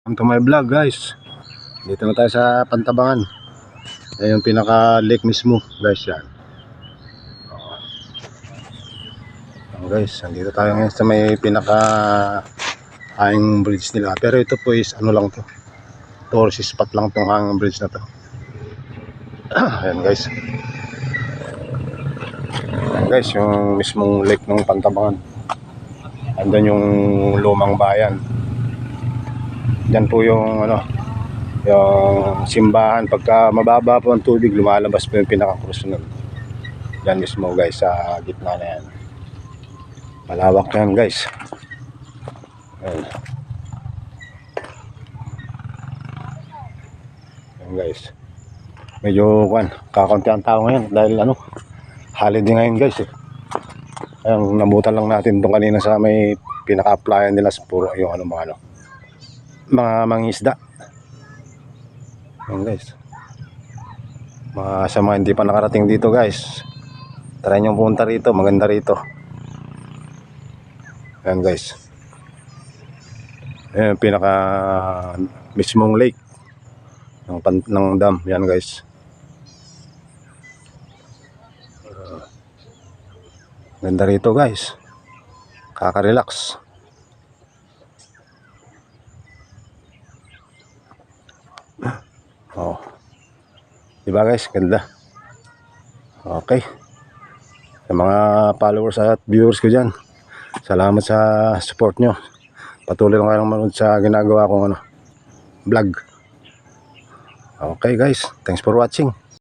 Welcome to my vlog guys. Dito na tayo sa Pantabangan. Ayan yung pinaka lake mismo guys yan. Guys, nandito tayo ngayon sa may pinaka hanging bridge nila. Pero ito po is ano lang to, tourist spot lang tong hanging bridge na to. Ayan guys. Ayan guys, yung mismong lake ng Pantabangan. Andun yung lumang bayan. Diyan po yung yung simbahan. Pagka mababa po ang tubig, lumalabas po yung pinaka-krus nun. Diyan mismo guys, sa gitna na yan. Malawak yan guys. Ayan. Ayan guys. Medyo kakunti ang tao ngayon dahil holiday ngayon guys eh. Ayan, nabutan lang natin itong kanina sa may pinaka-applyan nila sa puro yung mga mangisda. Ayan guys. Sa mga hindi pa nakarating dito guys, try nyo punta rito, maganda rito. Ayan guys. Ayan yung pinaka mismong lake ng dam. Ayan guys. Ganda rito guys. Kaka-relax. Oh. Diba guys, ganda. Okay. Sa mga followers at viewers ko dyan, salamat sa support nyo. Patuloy lang kayong manood sa ginagawa kong vlog. Okay guys, thanks for watching.